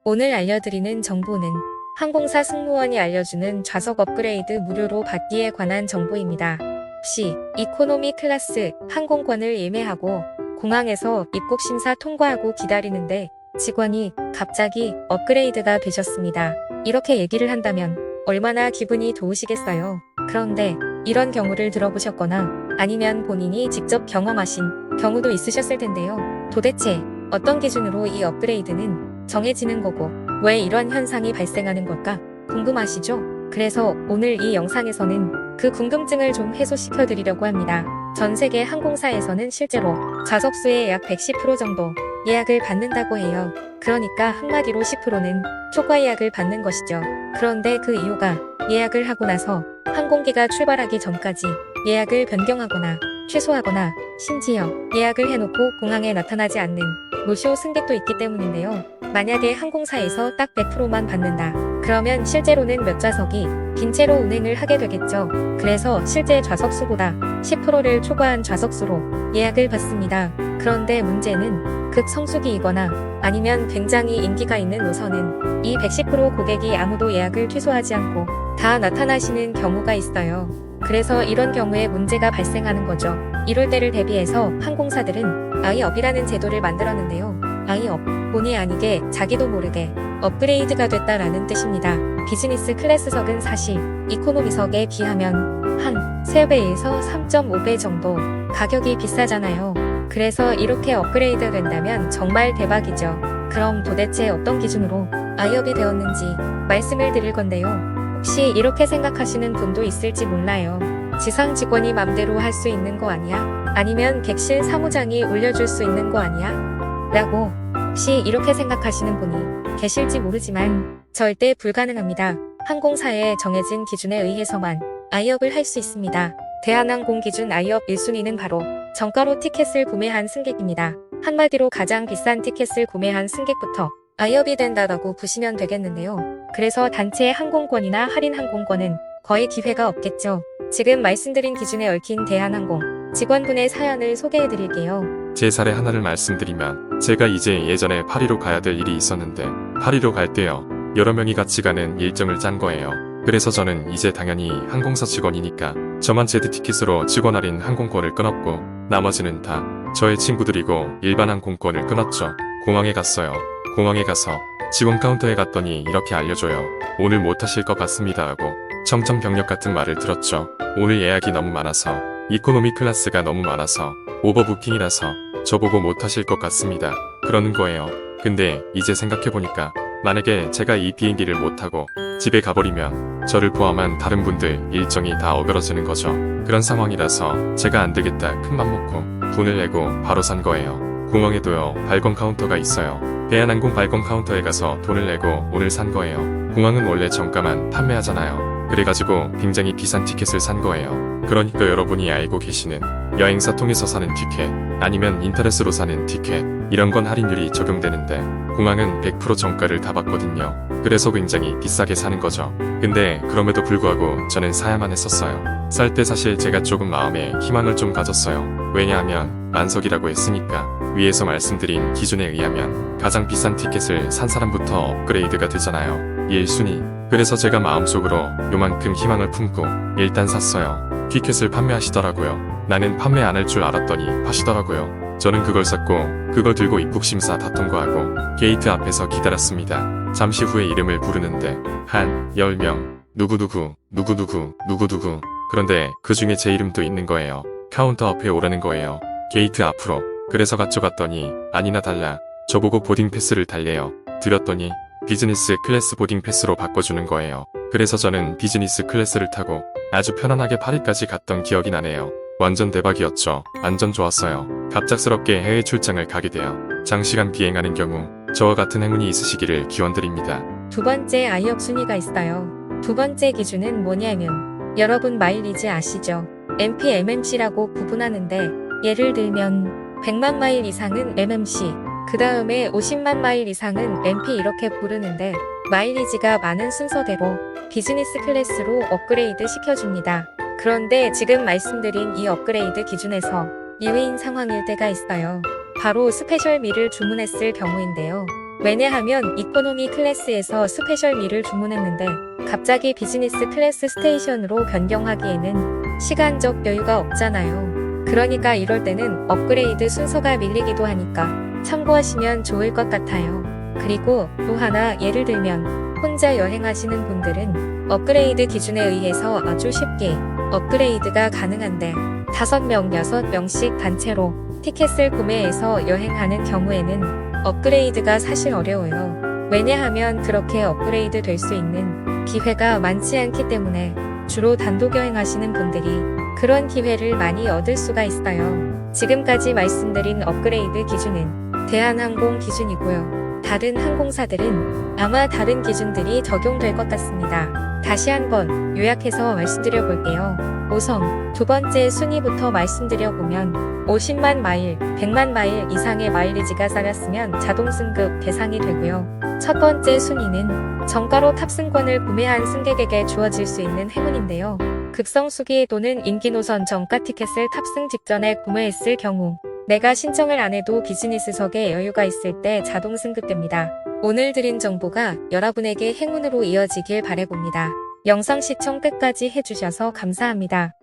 오늘 알려드리는 정보는 항공사 승무원이 알려주는 좌석 업그레이드 무료로 받기에 관한 정보입니다. 혹시 이코노미 클래스 항공권을 예매하고 공항에서 입국 심사 통과하고 기다리는데 직원이 갑자기 업그레이드가 되셨습니다. 이렇게 얘기를 한다면 얼마나 기분이 좋으시겠어요? 그런데 이런 경우를 들어보셨거나 아니면 본인이 직접 경험하신 경우도 있으셨을 텐데요. 도대체 어떤 기준으로 이 업그레이드는 정해지는 거고 왜 이런 현상이 발생하는 걸까 궁금하시죠? 그래서 오늘 이 영상에서는 그 궁금증을 좀 해소시켜 드리려고 합니다. 전 세계 항공사에서는 실제로 좌석수의 약 110% 정도 예약을 받는다고 해요. 그러니까 한마디로 10%는 초과 예약을 받는 것이죠. 그런데 그 이유가 예약을 하고 나서 항공기가 출발하기 전까지 예약을 변경하거나 취소하거나 심지어 예약을 해놓고 공항에 나타나지 않는 노쇼 승객도 있기 때문인데요. 만약에 항공사에서 딱 100%만 받는다. 그러면 실제로는 몇 좌석이 빈 채로 운행을 하게 되겠죠. 그래서 실제 좌석수보다 10%를 초과한 좌석수로 예약을 받습니다. 그런데 문제는 극성수기이거나 아니면 굉장히 인기가 있는 노선은 이 110% 고객이 아무도 예약을 취소하지 않고 다 나타나시는 경우가 있어요. 그래서 이런 경우에 문제가 발생하는 거죠. 이럴 때를 대비해서 항공사들은 아이업이라는 제도를 만들었는데요. 아이업, 본의 아니게 자기도 모르게 업그레이드가 됐다라는 뜻입니다. 비즈니스 클래스석은 사실 이코노미석에 비하면 한 3배에서 3.5배 정도 가격이 비싸잖아요. 그래서 이렇게 업그레이드 된다면 정말 대박이죠. 그럼 도대체 어떤 기준으로 아이업이 되었는지 말씀을 드릴 건데요. 혹시 이렇게 생각하시는 분도 있을지 몰라요. 지상 직원이 맘대로 할 수 있는 거 아니야? 아니면 객실 사무장이 올려줄 수 있는 거 아니야? 라고 혹시 이렇게 생각하시는 분이 계실지 모르지만 절대 불가능합니다. 항공사의 정해진 기준에 의해서만 아이업을 할 수 있습니다. 대한항공 기준 아이업 1순위는 바로 정가로 티켓을 구매한 승객입니다. 한마디로 가장 비싼 티켓을 구매한 승객부터 아이업이 된다라고 보시면 되겠는데요. 그래서 단체 항공권이나 할인 항공권은 거의 기회가 없겠죠. 지금 말씀드린 기준에 얽힌 대한항공 직원분의 사연을 소개해드릴게요. 제 사례 하나를 말씀드리면 제가 이제 예전에 파리로 가야 될 일이 있었는데 파리로 갈 때요. 여러 명이 같이 가는 일정을 짠 거예요. 그래서 저는 이제 당연히 항공사 직원이니까 저만 제드 티켓으로 직원 할인 항공권을 끊었고 나머지는 다 저의 친구들이고 일반 항공권을 끊었죠. 공항에 갔어요. 공항에 가서 직원 카운터에 갔더니 이렇게 알려줘요. 오늘 못 하실 것 같습니다 하고 청천벽력 같은 말을 들었죠. 오늘 예약이 너무 많아서 이코노미 클래스가 너무 많아서 오버부킹이라서 저보고 못 하실 것 같습니다. 그러는 거예요. 근데 이제 생각해보니까 만약에 제가 이 비행기를 못 타고 집에 가버리면 저를 포함한 다른 분들 일정이 다 어그러지는 거죠. 그런 상황이라서 제가 안 되겠다 큰맘 먹고 돈을 내고 바로 산 거예요. 공항에도요 발권 카운터가 있어요. 대한항공 발권 카운터에 가서 돈을 내고 오늘 산 거예요. 공항은 원래 정가만 판매하잖아요. 그래가지고 굉장히 비싼 티켓을 산 거예요. 그러니까 여러분이 알고 계시는 여행사 통해서 사는 티켓 아니면 인터넷으로 사는 티켓 이런 건 할인율이 적용되는데 공항은 100% 정가를 다 받거든요. 그래서 굉장히 비싸게 사는 거죠. 근데 그럼에도 불구하고 저는 사야만 했었어요. 쌀 때 사실 제가 조금 마음에 희망을 좀 가졌어요. 왜냐하면 만석이라고 했으니까. 위에서 말씀드린 기준에 의하면 가장 비싼 티켓을 산 사람부터 업그레이드가 되잖아요. 1순위. 그래서 제가 마음속으로 요만큼 희망을 품고 일단 샀어요. 티켓을 판매하시더라고요. 나는 판매 안 할 줄 알았더니 하시더라고요. 저는 그걸 샀고 그걸 들고 입국심사 다 통과하고 게이트 앞에서 기다렸습니다. 잠시 후에 이름을 부르는데 한 10명 누구누구 누구누구 그런데 그 중에 제 이름도 있는 거예요. 카운터 앞에 오라는 거예요. 게이트 앞으로. 그래서 가져갔더니 아니나 달라 저보고 보딩 패스를 달래요. 드렸더니 비즈니스 클래스 보딩 패스로 바꿔주는 거예요. 그래서 저는 비즈니스 클래스를 타고 아주 편안하게 파리까지 갔던 기억이 나네요. 완전 대박이었죠. 완전 좋았어요. 갑작스럽게 해외 출장을 가게 되어 장시간 비행하는 경우 저와 같은 행운이 있으시기를 기원드립니다. 두 번째 아이업 순위가 있어요. 두 번째 기준은 뭐냐면 여러분 마일리지 아시죠? MP, MMC라고 구분하는데 예를 들면 100만 마일 이상은 MMC, 그 다음에 50만 마일 이상은 MP 이렇게 부르는데 마일리지가 많은 순서대로 비즈니스 클래스로 업그레이드 시켜줍니다. 그런데 지금 말씀드린 이 업그레이드 기준에서 예외인 상황일 때가 있어요. 바로 스페셜 밀을 주문했을 경우인데요. 왜냐하면 이코노미 클래스에서 스페셜미를 주문했는데 갑자기 비즈니스 클래스 스테이션으로 변경하기에는 시간적 여유가 없잖아요. 그러니까 이럴 때는 업그레이드 순서가 밀리기도 하니까 참고하시면 좋을 것 같아요. 그리고 또 하나 예를 들면 혼자 여행하시는 분들은 업그레이드 기준에 의해서 아주 쉽게 업그레이드가 가능한데 5명, 6명씩 단체로 티켓을 구매해서 여행하는 경우에는 업그레이드가 사실 어려워요. 왜냐하면 그렇게 업그레이드 될 수 있는 기회가 많지 않기 때문에 주로 단독 여행하시는 분들이 그런 기회를 많이 얻을 수가 있어요. 지금까지 말씀드린 업그레이드 기준은 대한항공 기준이고요. 다른 항공사들은 아마 다른 기준들이 적용될 것 같습니다. 다시 한번 요약해서 말씀드려 볼게요. 우선 두 번째 순위부터 말씀드려 보면 50만 마일, 100만 마일 이상의 마일리지가 쌓였으면 자동 승급 대상이 되고요. 첫 번째 순위는 정가로 탑승권을 구매한 승객에게 주어질 수 있는 행운인데요. 급성수기 또는 인기 노선 정가 티켓을 탑승 직전에 구매했을 경우 내가 신청을 안 해도 비즈니스석에 여유가 있을 때 자동 승급됩니다. 오늘 드린 정보가 여러분에게 행운으로 이어지길 바라봅니다. 영상 시청 끝까지 해주셔서 감사합니다.